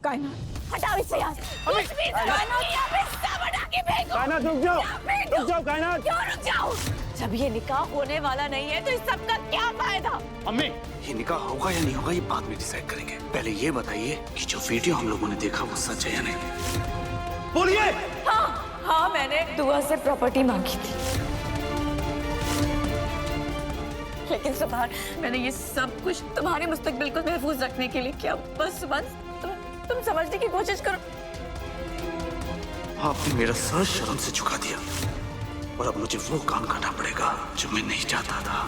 कायनात हटाओ इसे यहाँ से। कुछ भी यहाँ पे सब हटा के फेंको। कायनात रुक जाओ कायनात। क्यों रुक जाओ? जब ये निकाह होने वाला नहीं है तो इस सब का क्या फायदा? अम्मी, ये निकाह होगा या नहीं होगा ये बाद में डिसाइड करेंगे। पहले ये बताइए कि जो वीडियो हम लोगों ने देखा वो सच है या नहीं। बोलिए। हाँ मैंने दुआ से प्रॉपर्टी मांगी थी, लेकिन सुभान मैंने ये सब कुछ तुम्हारे मुस्तकबिल को महफूज रखने के लिए किया। बस सुभान तुम समझने की कोशिश करो। आपने मेरा सर शर्म से झुका दिया और अब मुझे वो काम करना पड़ेगा जो मैं नहीं चाहता था।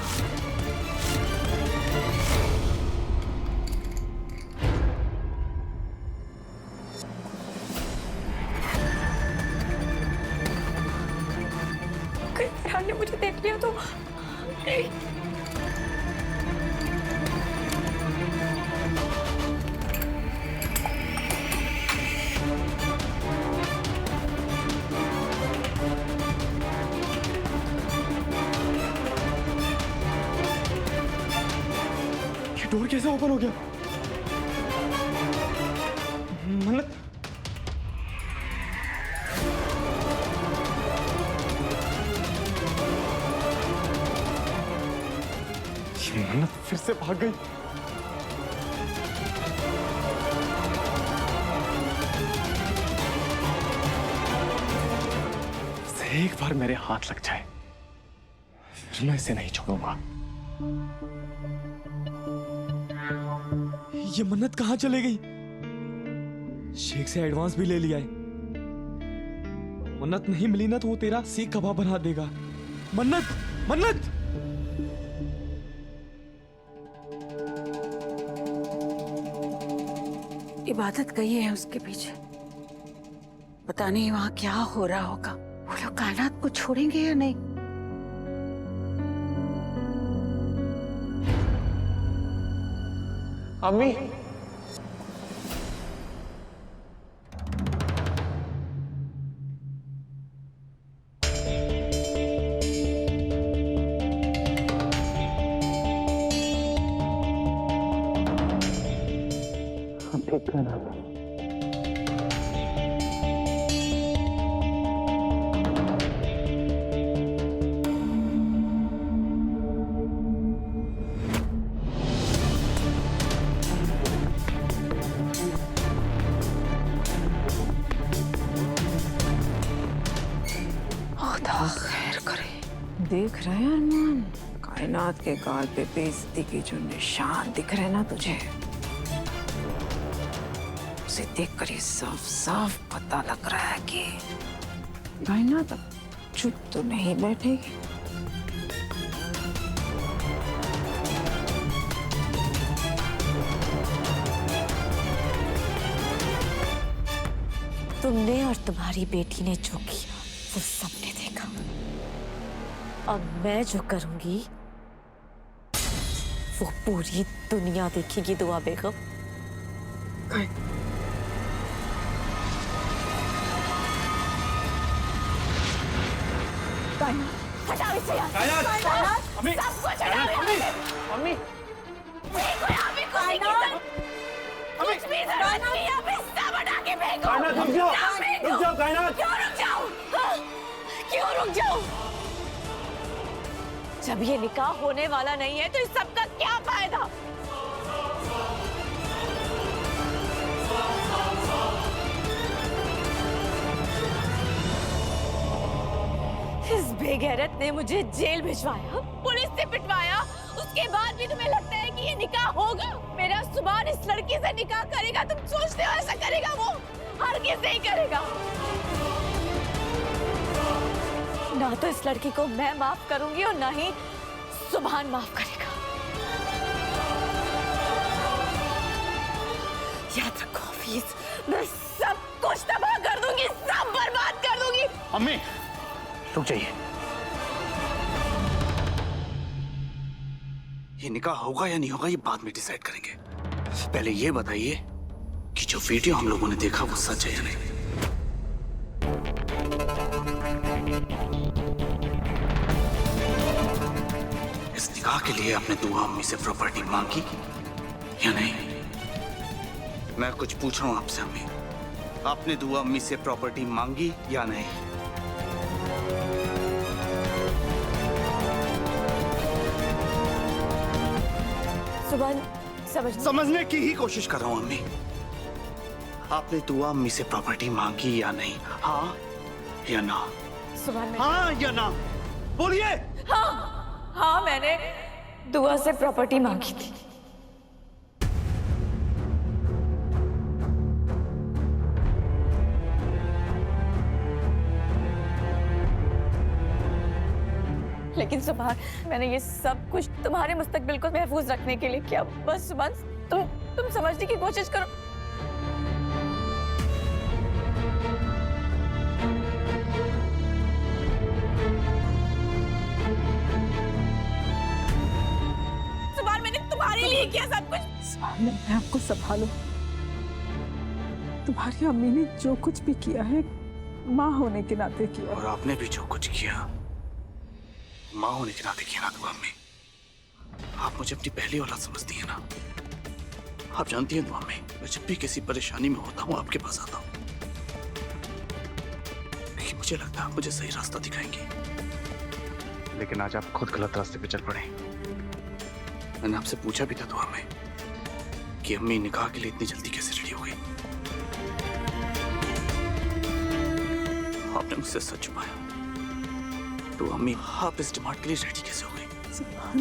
अगर फरहान ने मुझे देख लिया तो डोर कैसे ओपन हो गया? मन्नत, ये मन्नत फिर से भाग गई। इसे एक बार मेरे हाथ लग जाए फिर मैं इसे नहीं छोड़ूंगा। ये मन्नत कहाँ चले गई? शेख से एडवांस भी ले लिया है। मन्नत नहीं मिली ना तो वो तेरा सीख कबाब बना देगा। मन्नत, मन्नत! इबादत गई है उसके पीछे, पता नहीं वहां क्या हो रहा होगा। वो लोग कायनात को छोड़ेंगे या नहीं? अम्मी, ठीक है ना? खुदा खैर करे। देख रहे हैं अरमान, कायनात के गाल पे बेइज्जती के जो निशान दिख रहे ना तुझे, उसे देखकर ये साफ साफ पता लग रहा है कि कायनात अब चुप तो नहीं बैठेगी। तुमने और तुम्हारी बेटी ने जो किया वो सबने देखा। अब मैं जो करूंगी वो पूरी दुनिया देखेगी। दुआ बेगम, हटाओ इसे यहाँ से। अम्मी, सब कुछ हटाओ यहाँ से। अम्मी, फेंको यहाँ पे कुछ भी जरूरत नहीं, यहाँ पे सब हटा के फेंको। कायनात रुक जाओ कायनात। क्यों रुक जाऊं? हाँ, क्यों रुक जाऊं? जब ये निकाह होने वाला नहीं है तो इस सब का क्या फायदा? इस बेगैरत ने मुझे जेल भिजवाया, पुलिस से पिटवाया, उसके बाद भी तुम्हें लगता है कि ये निकाह होगा? मेरा सुभान इस लड़की से निकाह करेगा, तुम सोचते हो ऐसा करेगा? वो हरगिज़ नहीं करेगा। ना तो इस लड़की को मैं माफ करूंगी और ना ही सुभान माफ करेगा। याद रखो हफीज, मैं सब कुछ तबाह कर दूंगी, सब बर्बाद कर दूंगी। अम्मी, रुक जाइए। ये निकाह होगा या नहीं होगा ये बाद में डिसाइड करेंगे। पहले ये बताइए कि जो वीडियो हम लोगों ने देखा वो सच है या नहीं। इस निकाह के लिए आपने दुआ अम्मी से प्रॉपर्टी मांगी या नहीं? मैं कुछ पूछ रहा हूँ आपसे अम्मी, आपने दुआ अम्मी से प्रॉपर्टी मांगी या नहीं? सुबह समझने की ही कोशिश कर रहा हूँ अम्मी। आपने दुआ अम्मी से प्रॉपर्टी मांगी या नहीं? हाँ या ना? सुबह हाँ या ना? बोलिए। हाँ, मैंने दुआ से प्रॉपर्टी मांगी थी। लेकिन सुबह मैंने ये सब कुछ तुम्हारे मुस्तकबिल को महफूज रखने के लिए किया। बस सुबह तुम समझने की कोशिश करो। सुबह मैंने तुम्हारे लिए किया सब कुछ। मैं आपको संभालो। तुम्हारी अम्मी ने जो कुछ भी किया है माँ होने के नाते किया। और आपने भी जो कुछ किया माँ होने के नाते किया ना दुआ अम्मी। आप मुझे अपनी पहली औलाद समझती है ना? आप जानती हैं दुआ अम्मी, मैं जब भी किसी परेशानी में होता हूँ आपके पास आता हूँ, क्योंकि मुझे लगता है आप मुझे सही रास्ता दिखाएंगे। लेकिन आज आप खुद गलत रास्ते पे चल पड़े। मैंने आपसे पूछा भी था दुआ में कि अम्मी निकाह के लिए इतनी जल्दी कैसे रेडी हो गई। आपने मुझसे सच छुपाया। तो अम्मी आप इस डिमांड के लिए रेडी कैसे हो गई?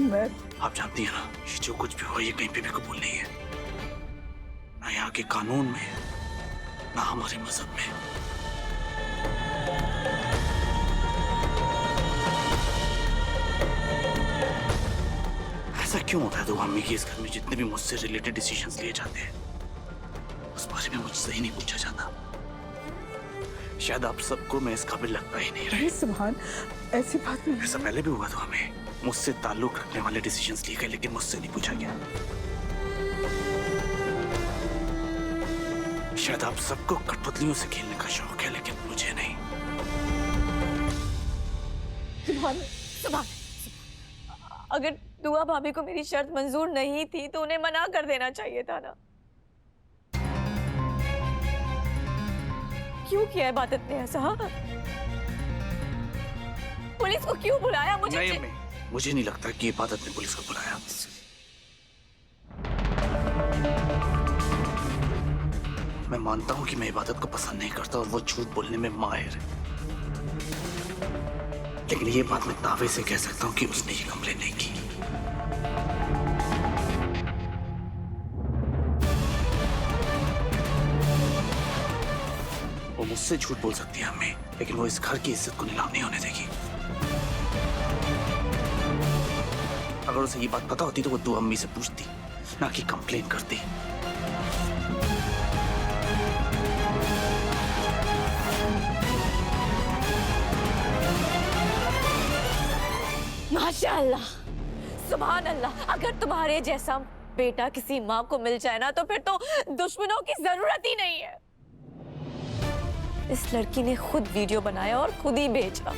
मैं आप जानती हैं ना, ये जो कुछ भी हुआ ये कहीं पे भी कबूल नहीं है, ना यहाँ के कानून में, ना हमारे मजहब में। ऐसा क्यों होता है दुआ अम्मी कि इस घर में जितने भी मुझसे रिलेटेड डिसीजंस लिए जाते हैं उस बारे में मुझसे ही नहीं पूछा जाता? शायद आप सबको मैं इस काबिल लगता ही नहीं रही। सुभान, ऐसी बात नहीं। ऐसा पहले भी हुआ था, हमें मुझसे ताल्लुक रखने वाले डिसीजंस लिए गए लेकिन मुझसे नहीं पूछा गया। शायद आप सबको कठपुतलियों से खेलने का शौक है लेकिन मुझे नहीं। सुबह अगर दुआ भाभी को मेरी शर्त मंजूर नहीं थी तो उन्हें मना कर देना चाहिए था ना। क्यों किया है इबादत ने ऐसा? पुलिस को क्यों बुलाया? नहीं अम्मी, मुझे नहीं लगता कि इबादत ने पुलिस को बुलाया। मैं मानता हूं कि मैं इबादत को पसंद नहीं करता और वो झूठ बोलने में माहिर है, लेकिन ये बात मैं दावे से कह सकता हूं कि उसने ये कंप्लेन नहीं की। वो मुझसे झूठ बोल सकती है अम्मी, लेकिन वो इस घर की इज्जत को नीलाम नहीं होने देगी। अगर उसे ये बात पता होती तो वो दुआ अम्मी से पूछती, ना कि कंप्लेन करती। माशाअल्लाह, सुभान अल्लाह। अगर तुम्हारे जैसा बेटा किसी माँ को मिल जाए ना तो फिर तो दुश्मनों की जरूरत ही नहीं है। इस लड़की ने खुद वीडियो बनाया और खुद ही भेजा।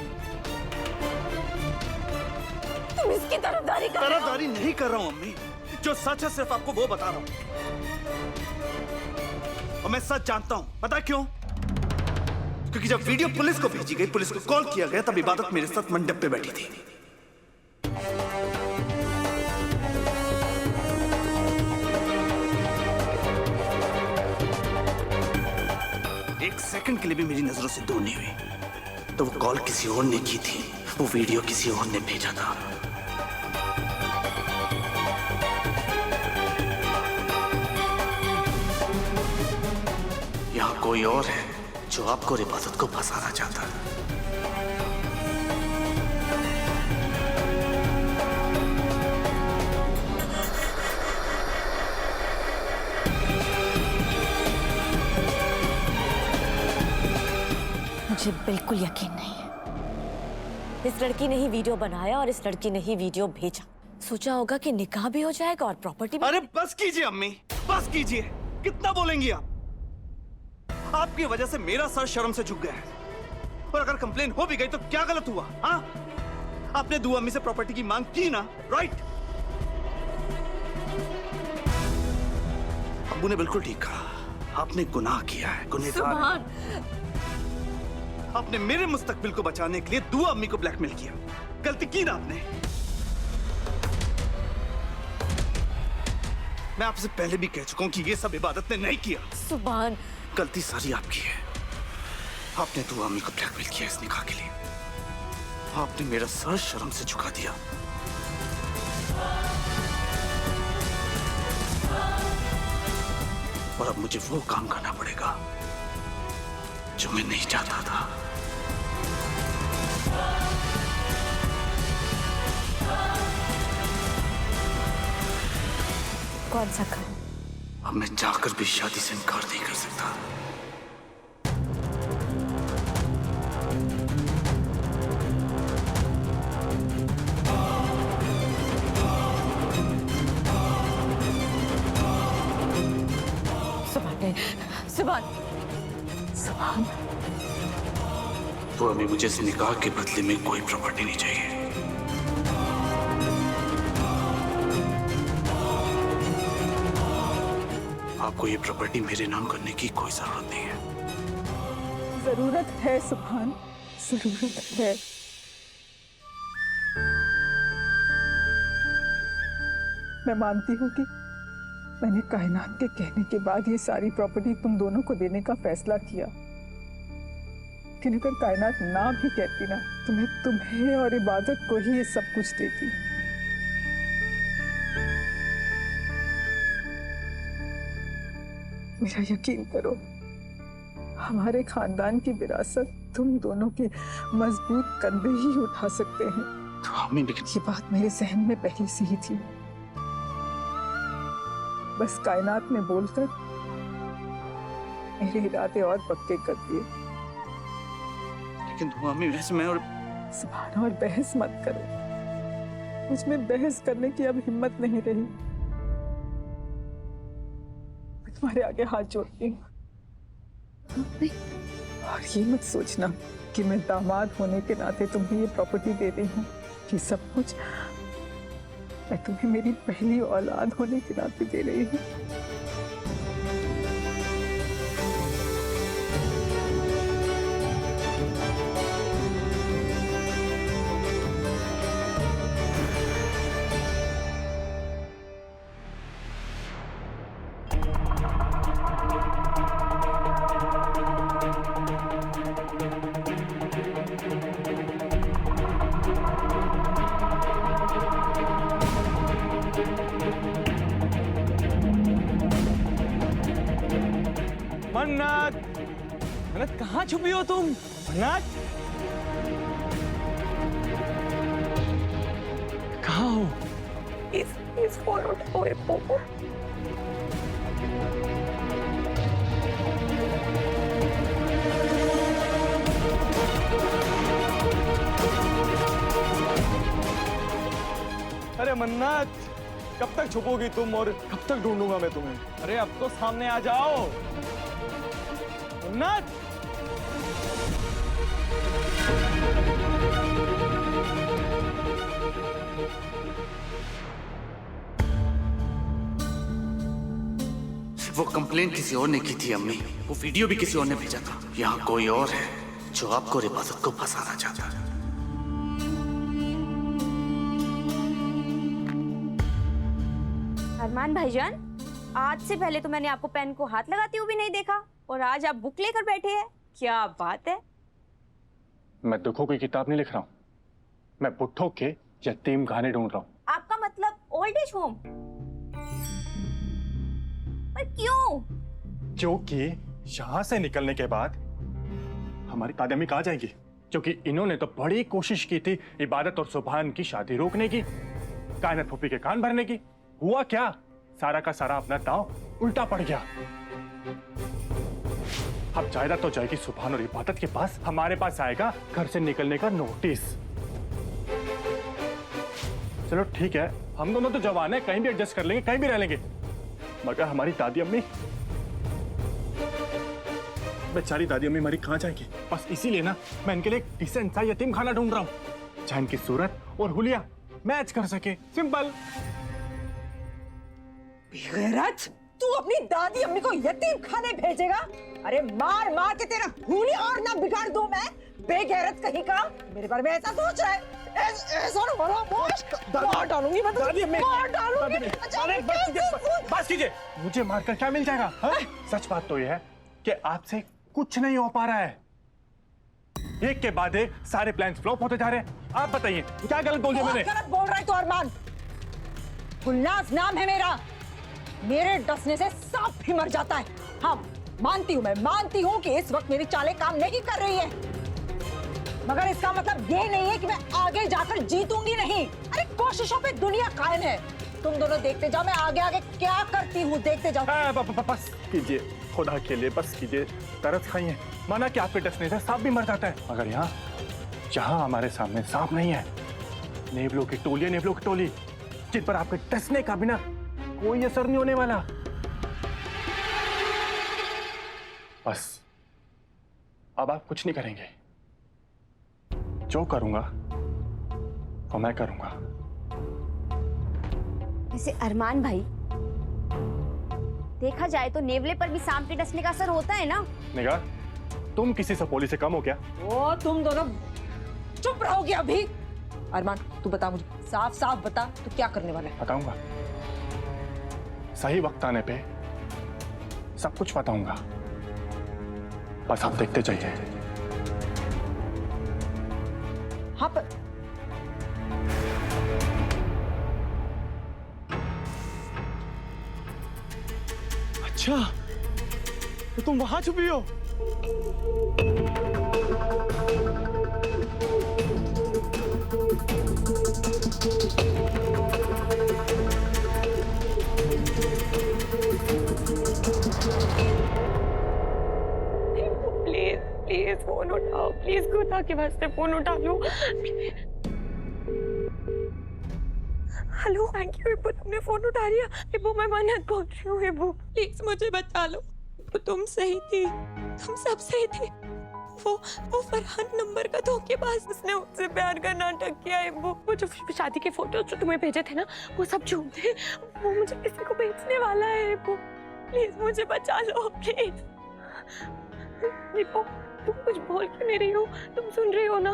तुम इसकी तरफदारी कर रहे हो? तरफदारी नहीं कर रहा हूं अम्मी, जो सच है सिर्फ आपको वो बता रहा हूं। और मैं सच जानता हूं, पता क्यों? क्योंकि जब वीडियो पुलिस को भेजी गई, पुलिस को कॉल किया गया, तब इबादत मेरे साथ मंडप पे बैठी थी। एक सेकंड के लिए भी मेरी नजरों से दूर नहीं हुई। तो वो कॉल किसी और ने की थी, वो वीडियो किसी और ने भेजा था। यहाँ कोई और है जो आपको और इबादत को फंसाना चाहता है। मुझे बिल्कुल यकीन नहीं है। इस लड़की ने ही वीडियो बनाया और इस लड़की ने ही वीडियो भेजा। सोचा होगा कि निकाह भी हो जाएगा और प्रॉपर्टी भी। अरे बस कीजिए अम्मी, बस कीजिए। कितना बोलेंगी आप? आपकी वजह से मेरा सर शर्म से झुक गया है। और अगर कंप्लेन हो भी गई तो क्या गलत हुआ? हाँ, आपने दुआ अम्मी से प्रॉपर्टी की मांग की ना, राइट? अब्बू ने बिल्कुल ठीक कहा। आपने गुनाह किया है, गुनहगार हैं। आपने मेरे मुस्तकबिल को बचाने के लिए दुआ अम्मी को ब्लैकमेल किया। गलती की ना आपने। मैं आपसे पहले भी कह चुका हूं कि ये सब इबादत ने नहीं किया। सुभान, गलती सारी आपकी है। आपने दुआ अम्मी को ब्लैकमेल किया इस निकाह के लिए। आपने मेरा सर शर्म से झुका दिया। और अब मुझे वो काम करना पड़ेगा जो मैं नहीं चाहता था। कौन सा काम? अब मैं जाकर भी शादी से इनकार नहीं कर सकता। सुभान, सुभान, तो हमें मुझे इस निकाह के बदले में कोई प्रॉपर्टी नहीं चाहिए। आपको ये प्रॉपर्टी मेरे नाम करने की कोई जरूरत नहीं है। जरूरत है सुभान, जरूरत है। मैं मानती हूँ कि मैंने कायनात के कहने के बाद ये सारी प्रॉपर्टी तुम दोनों को देने का फैसला किया। लेकिन अगर कायनात ना भी कहती ना, तो मैं तुम्हें और इबादत को ही ये सब कुछ देती। मेरा यकीन करो, हमारे खानदान की विरासत तुम दोनों के मजबूत कंधे ही उठा सकते हैं। तो हमें लेकिन ये बात मेरे जहन में पहले से ही थी। बस कायनात में बोलकर मेरे इरादे और पक्के कर दिए। लेकिन दुआ में वैसे मैं और सुभान, और बहस मत करो। मुझ में बहस करने की अब हिम्मत नहीं रही। मैं तुम्हारे आगे हाथ जोड़ती हूँ। और ये मत सोचना कि मैं दामाद होने के नाते तुम्हें ये प्रॉपर्टी दे रही हूँ। ये सब कुछ मैं तुम्हें मेरी पहली औलाद होने के नाते दे रही हूँ। मन्नत, मन्नत कहाँ छुपी हो तुम? मन्नत, कहाँ हो? इस फोन उठाओ पोपो। अरे मन्नत, कब तक छुपोगी तुम और कब तक ढूंढूंगा मैं तुम्हें? अरे अब तो सामने आ जाओ मन्नत। वो कंप्लेन किसी और ने की थी अम्मी। वो वीडियो भी किसी और ने भेजा था। यहाँ कोई और है जो आपको और इबादत को फंसाना चाहता है। अरमान भाईजान, आज से पहले तो मैंने आपको पेन को हाथ लगाते हुए भी नहीं देखा, और आज आप बुक लेकर बैठे हैं। क्या बात है? मैं दुखों की किताब नहीं लिख रहा हूँ, मैं बुट्ठों के यतीम खाने ढूंढ रहा हूँ। आपका मतलब ओल्ड एज होम? पर क्यों? क्योंकि यहाँ से निकलने के बाद हमारी दादी अम्मी कहाँ जाएंगी? क्योंकि इन्होंने तो बड़ी कोशिश की थी इबादत और सुभान की शादी रोकने की, कायनात फूफी के कान भरने की। हुआ क्या? सारा का सारा अपना दांव उल्टा पड़ गया। अब जायदाद तो जाएगी सुभान और इबादत के पास, हमारे पास आएगा घर से निकलने का नोटिस। चलो ठीक है, हम दोनों तो जवान हैं, कहीं भी एडजस्ट कर लेंगे, कहीं भी रह लेंगे। मगर हमारी दादी अम्मी, बेचारी दादी अम्मी हमारी कहाँ जाएंगी? बस इसीलिए ना मैं इनके लिए एक डिसेंट सा यतीम खाना ढूंढ रहा हूँ, जहाँ इनकी सूरत और हुलिया मैच कर सके। सिंपल। बेगैरत, तू अपनी दादी अम्मी को यतीम खाने भेजेगा? अरे मार मार के तेरा भूली और ना बिगाड़ दूं मैं, बेगैरत कहीं का। मेरे बारे में ऐसा सोच रहा है? ऐसा ना बोलो बोश, मार डालूंगी मैं, दादी अम्मी, मार डालूंगी। अरे बस कीजिए, मुझे मारकर क्या मिल जाएगा? हाँ? सच बात तो यह है कि आपसे कुछ नहीं हो पा रहा है। एक के बाद एक सारे प्लान्स फ्लॉप होते जा रहे हैं। आप बताइए क्या गलत बोल दिया मैंने? गलत बोल रहा है तो अरमान, गुलनाज नाम है मेरा। मेरे डसने से सांप भी मर जाता है। हाँ मानती हूँ, मैं मानती हूँ कि इस वक्त मेरी चालें काम नहीं कर रही है, मगर इसका मतलब ये नहीं है कि मैं आगे जाकर जीतूंगी नहीं। अरे कोशिशों पे दुनिया कायम है। तुम दोनों देखते जाओ, मैं आगे आगे क्या करती हूँ, देखते जाओ। बस कीजिए, खुदा के लिए बस कीजिए, तरस खाइए। माना कि आपके डसने से सांप भी मर जाता है, मगर यहाँ जहाँ हमारे सामने सांप नहीं है, नेवलों की टोली जिन पर आपके डसने का बिना कोई असर नहीं होने वाला। बस अब आप कुछ नहीं करेंगे, जो करूंगा वो मैं करूंगा। वैसे अरमान भाई, देखा जाए तो नेवले पर भी सांप के डसने का असर होता है ना? निगाह, तुम किसी सपोली से कम हो क्या? ओ तुम दोनों चुप रहोगे अभी। अरमान तू बता मुझे, साफ साफ बता, तू क्या करने वाला है? बताऊंगा, सही वक्त आने पे सब कुछ बताऊंगा, बस आप देखते जाइए। हाँ पर अच्छा, तो तुम वहां छुपी हो? प्लीज प्लीज फोन उठाओ, प्लीज खुदा के वास्ते फोन उठा लो। हेलो, थैंक यू इब्बू, तुमने फोन उठा लिया। इब्बू मैं मन्नत बोल रही हूँ, इब्बू प्लीज मुझे बचा लो। इब्बू तुम सही थी, तुम सब सही थे। वो फरहान नंबर का धोखेबाज, उसने मुझसे प्यार का नाटक किया। इब्बू वो जो शादी के फोटोज जो तुम्हें भेजे थे ना, वो सब झूठ थे। वो मुझे किसी को बेचने वाला है। इब्बू प्लीज मुझे बचा लो, प्लीज। इब्बू तुम कुछ बोल क्यों नहीं रही हो? तुम सुन रही हो ना?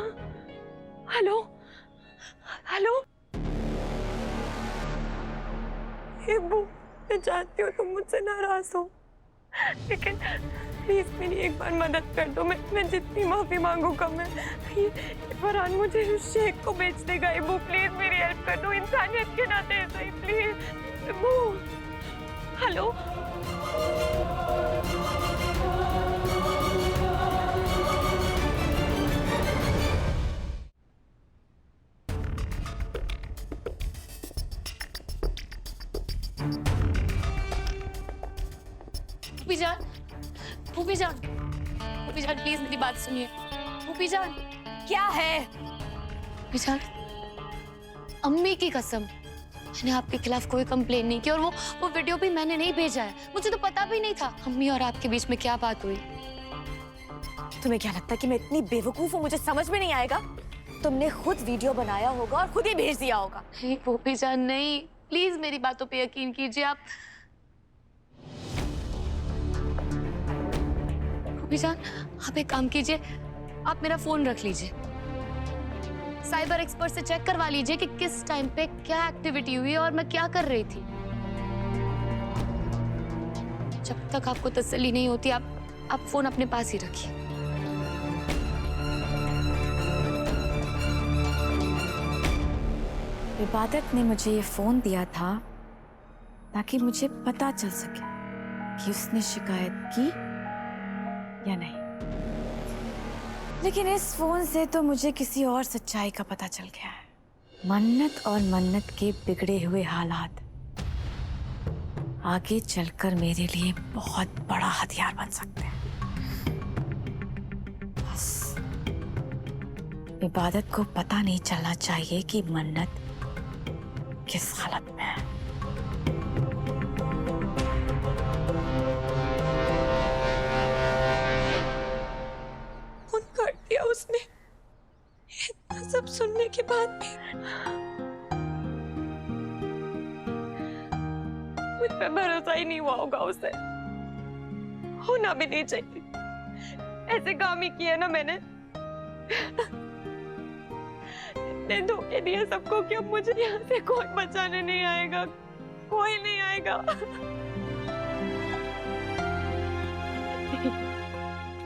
हेलो हेलो इब्बू, मैं जानती हूँ तुम मुझसे नाराज हो, लेकिन प्लीज मेरी एक बार मदद कर दो। मैं जितनी माफी मांगू कम है। ये फरहान मुझे शेख को बेच देगा। इब्बू प्लीज मेरी हेल्प कर दो, इंसानियत के नाते सही, प्लीज इब्बू। हेलो भूपी जान प्लीज मेरी बात सुनिए। भूपी जान, क्या है? भूपी जान, अम्मी की कसम, मैंने आपके खिलाफ कोई कंप्लेन नहीं की, और वो वीडियो भी मैंने नहीं भेजा है। मुझे तो पता भी नहीं था अम्मी और आपके बीच में क्या बात हुई। तुम्हें क्या लगता है कि मैं इतनी बेवकूफ हूँ, मुझे समझ में नहीं आएगा? तुमने खुद वीडियो बनाया होगा और खुद ही भेज दिया होगा। नहीं भूपी जान नहीं, प्लीज मेरी बातों पे यकीन कीजिए आप। भूपी जान, आप एक काम कीजिए, आप मेरा फोन रख लीजिए, साइबर एक्सपर्ट से चेक करवा लीजिए कि किस टाइम पे क्या एक्टिविटी हुई और मैं क्या कर रही थी। जब तक आपको तसल्ली नहीं होती, आप फोन अपने पास ही रखिए। इबादत ने मुझे ये फोन दिया था ताकि मुझे पता चल सके कि उसने शिकायत की या नहीं, लेकिन इस फोन से तो मुझे किसी और सच्चाई का पता चल गया है। मन्नत और मन्नत के बिगड़े हुए हालात आगे चलकर मेरे लिए बहुत बड़ा हथियार बन सकते हैं। बस इबादत को पता नहीं चलना चाहिए कि मन्नत किस हालत में है। फोन कर दिया उसने, इतना सब सुनने के बाद भी। मुझे पे भरोसा ही नहीं हुआ होगा उसे, होना भी नहीं चाहिए। ऐसे काम ही किया ना मैंने, इतने धोखे दिए सबको कि अब मुझे यहाँ से कोई बचाने नहीं आएगा, कोई नहीं आएगा।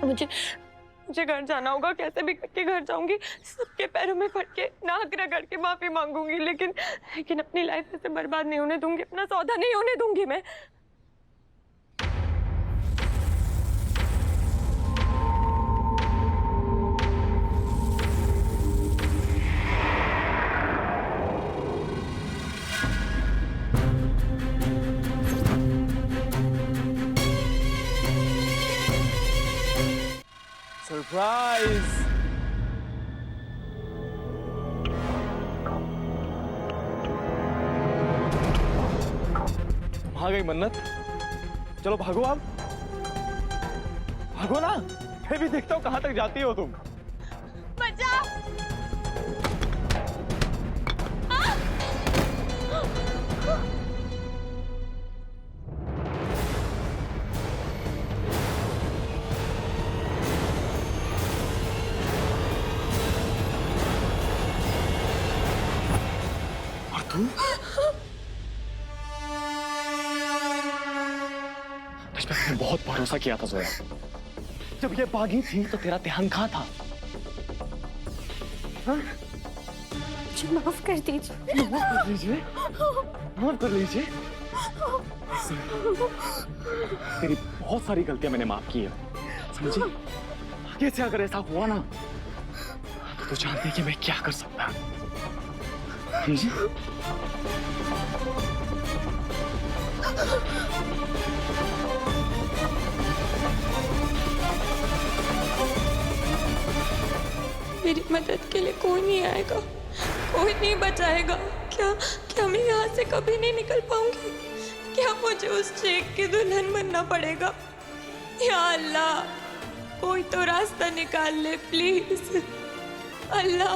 मुझे घर जाना होगा, कैसे भी करके घर जाऊंगी, सबके पैरों में पड़ के नाक रगड़ के माफी मांगूंगी, लेकिन अपनी लाइफ ऐसे बर्बाद नहीं होने दूंगी, अपना सौदा नहीं होने दूंगी मैं। सरप्राइज! तुम आ गई मन्नत, चलो भागो आप, भागो ना, मैं भी देखता हूँ कहाँ तक जाती हो तुम। बचाओ! तुझ पे मैंने बहुत भरोसा किया था जोया। जब ये भागी थी तो तेरा ध्यान कहाँ था? मुझे माफ कर दीजिए। माफ कर लीजिए, माफ कर लीजिए। तेरी बहुत सारी गलतियां मैंने माफ की है, समझी? आगे से अगर ऐसा हुआ ना तो तू जानती है कि मैं क्या कर सकता, समझी? मेरी मदद के लिए कोई नहीं आएगा, कोई नहीं बचाएगा। क्या मैं यहाँ से कभी नहीं निकल पाऊंगी? क्या मुझे उस शेख की दुल्हन बनना पड़ेगा? या अल्लाह, कोई तो रास्ता निकाल ले प्लीज। अल्लाह।